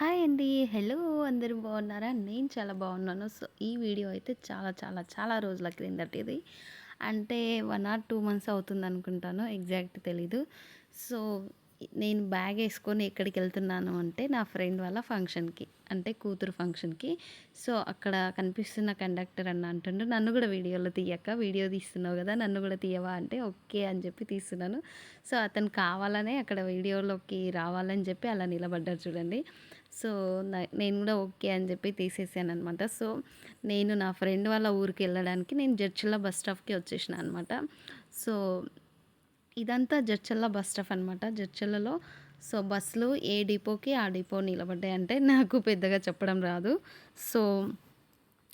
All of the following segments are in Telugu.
హాయ్ అండి. హలో! అందరూ బాగున్నారా? నేను చాలా బాగున్నాను. సో, ఈ వీడియో అయితే చాలా చాలా చాలా రోజుల క్రిందటిది. అంటే 1 ఆర్ 2 మంత్స్ అవుతుందనుకుంటాను. ఎగ్జాక్ట్ తెలీదు. సో, నేను బ్యాగేసుకొని ఎక్కడికెళ్తున్నాను అంటే, నా ఫ్రెండ్ వాళ్ళ ఫంక్షన్‌కి. అంటే కూతురు ఫంక్షన్‌కి. సో, అక్కడ కనిపిస్తున్న కండక్టర్ అన్న అంటుండు, "నన్ను గూడా వీడియోలో తీయక్క. వీడియో తీస్తున్నావు గదా! నన్ను గూడా తీయవా?" అంటే, "ఓకే" అని చెప్పి తీస్తున్నాను. సో, అతను కావాలనే అక్కడ వీడియోలోకి రావాలని చెప్పి అలా నిలబడ్డారు చూడండి. సో, నేను గూడా ఓకే అని జెప్పి తీసేసాననమాట. సో, నేను నా ఫ్రెండ్ వాళ్ళ ఊరికెళ్ళడానికి నేను జడ్చర్ల బస్ స్టాప్‌కి వచ్చేసినా అనమాట. సో, ఇదంతా జడ్చర్ల బస్ స్టాప్ అనమాట. జడ్చర్లలో సో, బస్సులు ఏ డిపోకి ఆ డిపో నిలబడ్డాయి అంటే నాకు పెద్దగా చెప్పడం రాదు. సో,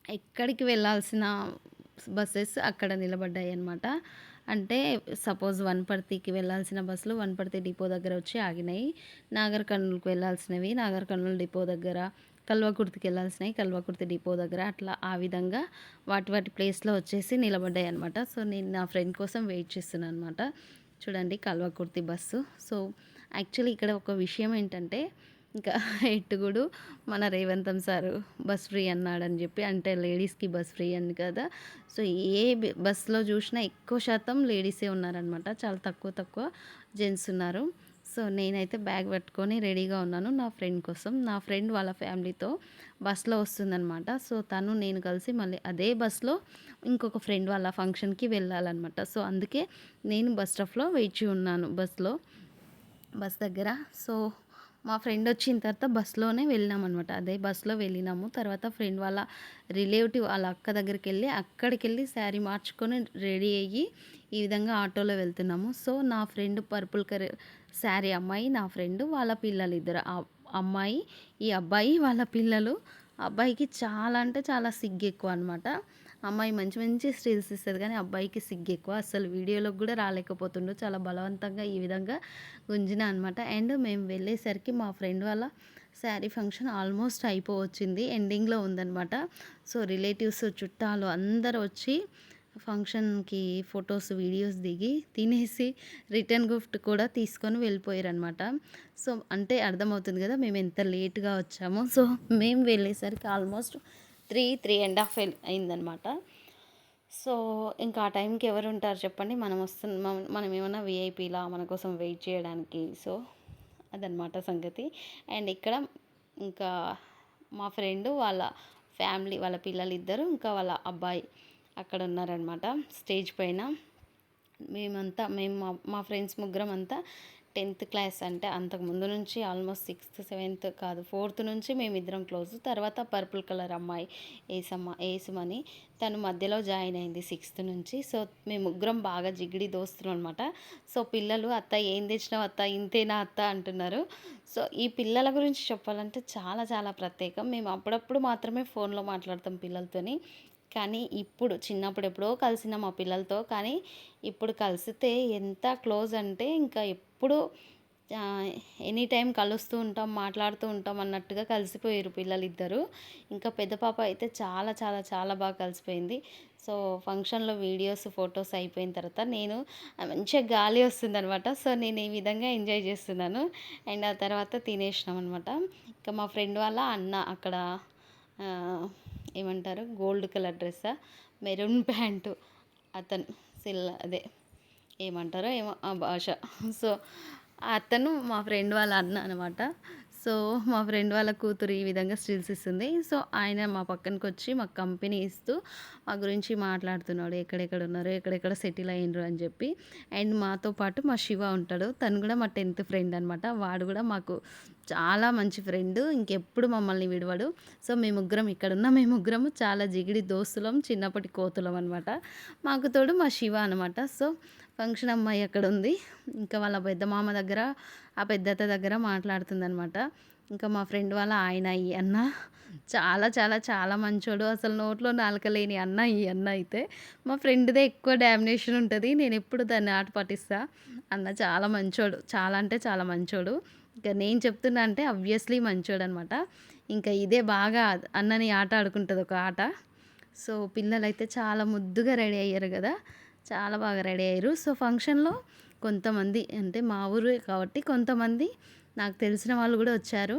ఎక్కడికి వెళ్ళాల్సిన బసెస్ అక్కడ నిలబడ్డాయన్నమాట. అంటే సపోజ్ వనపర్తికి వెళ్ళాల్సిన బస్సులు వనపర్తి డిపో దగ్గర వచ్చి ఆగినాయి. నాగర్ కర్నూల్‌కి వెళ్ళాల్సినవి నాగర్ కర్నూల్ డిపో దగ్గర, కల్వకుర్తికి వెళ్ళాల్సినవి కల్వకుర్తి డిపో దగ్గర అట్లా ఆ విధంగా వాటి వాటి ప్లేస్‌లో వచ్చేసి నిలబడ్డాయన్నమాట. సో, నేను నా ఫ్రెండ్ కోసం వెయిట్ చేస్తున్నాను అనమాట. చూడండి కల్వకుర్తి బస్సు. సో, యాక్చువల్లీ ఇక్కడ ఒక విషయం ఏంటంటే ఇంకా ఎట్టుగుడు మన రేవంతన్ సారు బస్ ఫ్రీ అన్నాడని చెప్పి అంటే లేడీస్‌కి బస్ ఫ్రీ అని కదా! సో, ఏ బస్‌లో చూసినా ఎక్కువ శాతం లేడీసే ఉన్నారనమాట. చాలా తక్కువ తక్కువ జెంట్స్ ఉన్నారు. సో, నేనైతే బ్యాగ్ పట్టుకొని రెడీగా ఉన్నాను నా ఫ్రెండ్ కోసం. నా ఫ్రెండ్ వాళ్ళ ఫ్యామిలీతో బస్‌లో వస్తుందనమాట. సో, తను నేను కలిసి మళ్ళీ అదే బస్‌లో ఇంకొక ఫ్రెండ్ వాళ్ళ ఫంక్షన్‌కి వెళ్ళాలనమాట. సో, అందుకే నేను బస్ స్టాప్‌లో వేచి ఉన్నాను బస్ దగ్గర. సో, మా ఫ్రెండ్ వచ్చిన తర్వాత బస్‌లోనే వెళ్ళినామనమాట. అదే బస్‌లో వెళ్ళినాము. తర్వాత ఫ్రెండ్ వాళ్ళ రిలేటివ్ వాళ్ళ అక్క దగ్గరికెళ్ళి, అక్కడికెళ్ళి శారీ మార్చుకొని రెడీ అయ్యి, ఈ విధంగా ఆటోలో వెళ్తున్నాము. సో, నా ఫ్రెండ్ పర్పుల్ శారీ అమ్మాయి నా ఫ్రెండ్, వాళ్ళ పిల్లలిద్దరు. అమ్మాయి, ఈ అబ్బాయి వాళ్ళ పిల్లలు. అబ్బాయికి చాలా అంటే చాలా సిగ్గెక్కువ అనమాట. అమ్మాయి మంచి మంచి స్టిల్స్ ఇస్తది కానీ, అబ్బాయికి సిగ్గెక్కువ. అస్సలు వీడియోలోకి గూడా రాలేకపోతుండు. చాలా బలవంతంగా ఈ విధంగా గుంజినా అనమాట. అండ్ మేము వెళ్ళేసరికి మా ఫ్రెండ్ వాళ్ళ శారీ ఫంక్షన్ ఆల్మోస్ట్ అయిపోవచ్చింది. ఎండింగ్‌లో ఉందనమాట. సో, రిలేటివ్స్, చుట్టాలు అందరూ వచ్చి ఫంక్షన్‌కి ఫొటోస్, వీడియోస్ దిగి, తినేసి రిటర్న్ గిఫ్ట్ కూడా తీసుకొని వెళ్ళిపోయారనమాట. సో, అంటే అర్థమవుతుంది గదా! మేము ఎంత లేట్‌గా వచ్చామో. సో, మేము వెళ్ళేసరికి ఆల్మోస్ట్ 3 అయిందనమాట. సో, ఇంకా ఆ టైంకి ఎవరుంటారు చెప్పండి? మనం ఏమన్నా వీఐపీలా మన కోసం వెయిట్ చేయడానికి. సో, అదనమాట సంగతి. అండ్ ఇక్కడ ఇంకా మా ఫ్రెండు వాళ్ళ ఫ్యామిలీ, వాళ్ళ పిల్లలిద్దరు, ఇంకా వాళ్ళ అబ్బాయి అక్కడ ఉన్నారనమాట స్టేజ్ పైన. మేము మా ఫ్రెండ్స్ ముగ్గురం అంతా 10th క్లాస్ అంటే అంతకుముందు నుంచి ఆల్మోస్ట్ 6th, 7th కాదు 4th నుంచి మేమిద్దరం క్లోజ్. తర్వాత పర్పుల్ కలర్ అమ్మాయి ఏసుమని తను మధ్యలో జాయిన్ అయింది 6th నుంచి. సో, మేము ముగ్గురం బాగా జిగిడి దోస్తులు అనమాట. సో, పిల్లలు "అత్త ఏం తెచ్చినావు అత్త? ఇంతేనా అత్త?" అంటున్నారు. సో, ఈ పిల్లల గురించి చెప్పాలంటే చాలా చాలా ప్రత్యేకం. మేము అప్పుడప్పుడు మాత్రమే ఫోన్లో మాట్లాడతాం పిల్లలతోని. కానీ ఇప్పుడు చిన్నప్పుడు ఎప్పుడో కలిసిన మా పిల్లలతో, కానీ ఇప్పుడు కలిసితే ఎంత క్లోజ్ అంటే ఇంకా ఎప్పుడు ఎనీ టైం కలుస్తూ ఉంటాం, మాట్లాడుతూ ఉంటాం అన్నట్టుగా కలిసిపోయారు పిల్లలిద్దరూ. ఇంకా పెద్ద పాప అయితే చాలా చాలా చాలా బాగా కలిసిపోయింది. సో, ఫంక్షన్‌లో వీడియోస్, ఫొటోస్ అయిపోయిన తర్వాత నేను మంచిగా గాలి వస్తుందనమాట. సో, నేను ఈ విధంగా ఎంజాయ్ చేస్తున్నాను. అండ్ ఆ తర్వాత తినేసినామనమాట. ఇంకా మా ఫ్రెండ్ వాళ్ళ అన్న అక్కడ ఏమంటారు గోల్డ్ కలర్ డ్రెస్సా, మెరూన్ ప్యాంటు అతను అదే ఏమంటారో ఏమో ఆ భాష. సో, అతను మా ఫ్రెండ్ వాళ్ళ అన్న అనమాట. సో, మా ఫ్రెండ్ వాళ్ళ కూతురు ఈ విధంగా స్టిల్స్ ఇస్తుంది. సో, ఆయన మా పక్కనకొచ్చి మాకు కంపెనీ ఇస్తూ మా గురించి మాట్లాడుతున్నాడు. ఎక్కడెక్కడ ఉన్నారు, ఎక్కడెక్కడ సెటిల్ అయ్యిండ్రు అని చెప్పి. అండ్ మాతో పాటు మా శివ ఉంటాడు. తను కూడా మా 10th ఫ్రెండ్ అనమాట. వాడు కూడా మాకు చాలా మంచి ఫ్రెండు. ఇంకెప్పుడు మమ్మల్ని విడవడు. సో, మేము ముగ్గురము చాలా జిగిడి దోస్తులం, చిన్నప్పటి కోతులం అనమాట. మాకు తోడు మా శివ అనమాట. సో, ఫంక్షన్ అమ్మాయి అక్కడుంది. ఇంకా వాళ్ళ పెద్ద మామ దగ్గర, ఆ పెద్దత్త దగ్గర మాట్లాడుతుందనమాట. ఇంకా మా ఫ్రెండ్ వాళ్ళ ఆయన ఈ అన్న చాలా చాలా చాలా మంచోడు. అసలు నోట్లో నాలుక లేని అన్న ఈ అన్న అయితే. మా ఫ్రెండ్‌దే ఎక్కువ డామినేషన్ ఉంటది. నేనెప్పుడు దాన్ని ఆట పట్టిస్తా. అన్న చాలా మంచోడు. చాలా అంటే చాలా మంచోడు. ఇక నేను చెప్తున్నా అంటే ఆబ్వియస్లీ మంచోడనమాట. ఇంకా ఇదే బాగా అన్నని ఆట ఆడుకుంటది ఒక ఆట. సో, పిల్లలైతే చాలా ముద్దుగా రెడీ అయ్యారు గదా! చాలా బాగా రెడీ అయ్యారు. సో, ఫంక్షన్‌లో కొంతమంది అంటే మా ఊరే కాబట్టి కొంతమంది నాకు తెలిసిన వాళ్ళు గూడా వచ్చారు.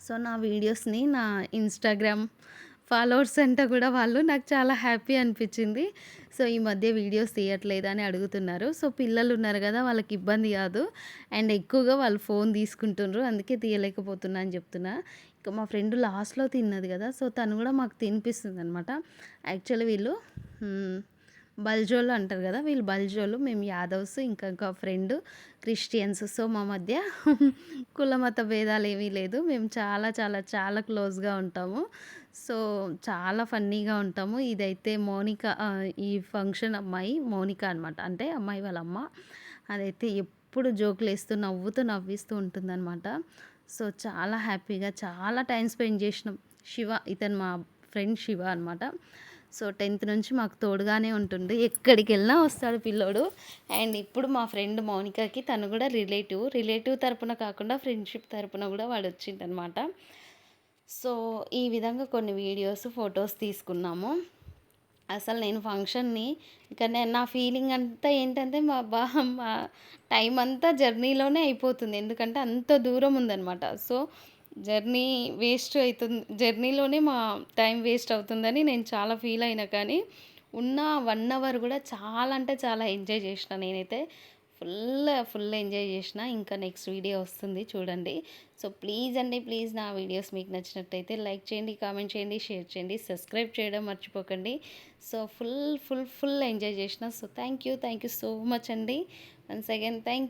సో, నా వీడియోస్‌ని నా ఇన్‌స్టాగ్రామ్ ఫాలోవర్స్ అంతా కూడా వాళ్ళు నాకు చాలా హ్యాపీ అనిపించింది. సో, ఈ మధ్య వీడియోస్ తీయట్లేదా అని అడుగుతున్నారు. సో, పిల్లలున్నారు గదా! వాళ్ళకి ఇబ్బంది గాదు. అండ్ ఎక్కువగా వాళ్ళు ఫోను తీసుకుంటుండ్రు. అందుకే తీయలేకపోతున్నా అని జెప్తున్నా. ఇక మా ఫ్రెండ్ లాస్ట్‌లో తిన్నది గదా! సో, తను గూడా మాకు తినిపిస్తుందనమాట. యాక్చువల్లీ వీళ్ళు హ్మ్. బల్జోళ్ళు అంటారు గదా! వీళ్ళు బల్జోళ్ళు. మేము యాదవ్స్. ఇంకా ఫ్రెండు క్రిస్టియన్స్. సో, మా మధ్య కుల మత భేదాలేమీ లేదు. మేము చాలా చాలా చాలా క్లోజ్‌గా ఉంటాము. సో, చాలా ఫన్నీగా ఉంటాము. ఇదైతే ఈ ఫంక్షన్ అమ్మాయి మౌనిక అనమాట. అంటే అమ్మాయి వాళ్ళ అమ్మ. అదైతే ఎప్పుడు జోకులేస్తూ, నవ్విస్తూ ఉంటుందనమాట. సో, చాలా హ్యాపీగా చాలా టైమ్ స్పెండ్ చేసినాం. శివ ఇతను మా ఫ్రెండ్ శివ అనమాట. సో, 10థ్ నుంచి మాకు తోడుగానే ఉంటుండు. ఎక్కడికెళ్ళినా వస్తాడు పిల్లోడు. అండ్ ఇప్పుడు మా ఫ్రెండ్ మౌనికకి తను కూడా రిలేటివ్ తరపున కాకుండా ఫ్రెండ్‌షిప్ తరపున కూడా వాడొచ్చిండనమాట. సో, ఈ విధంగా కొన్ని వీడియోస్, ఫోటోస్ తీసుకున్నాము. అసలు నేను ఫంక్షన్‌ని ఇక నా ఫీలింగ్ అంతా ఏంటంటే మా టైం అంతా జర్నీలోనే అయిపోతుంది. ఎందుకంటే అంత దూరం ఉందనమాట. సో, జర్నీలోనే మా టైం వేస్ట్ అవుతుందని నేను చాలా ఫీల్ అయినా కానీ, ఉన్న 1 అవర్ కూడా చాలా అంటే చాలా ఎంజాయ్ చేసిన నేనైతే. ఫుల్ ఎంజాయ్ చేసిన. ఇంకా నెక్స్ట్ వీడియో వస్తుంది చూడండి. సో, ప్లీజ్ అండి ప్లీజ్ నా వీడియోస్ మీకు నచ్చినట్టయితే లైక్ చేయండి, కామెంట్ చేయండి, షేర్ చేయండి, సబ్స్క్రైబ్ చేయడం మర్చిపోకండి. సో, ఫుల్ ఎంజాయ్ చేసిన. So, thank you so much అండి. Once again thank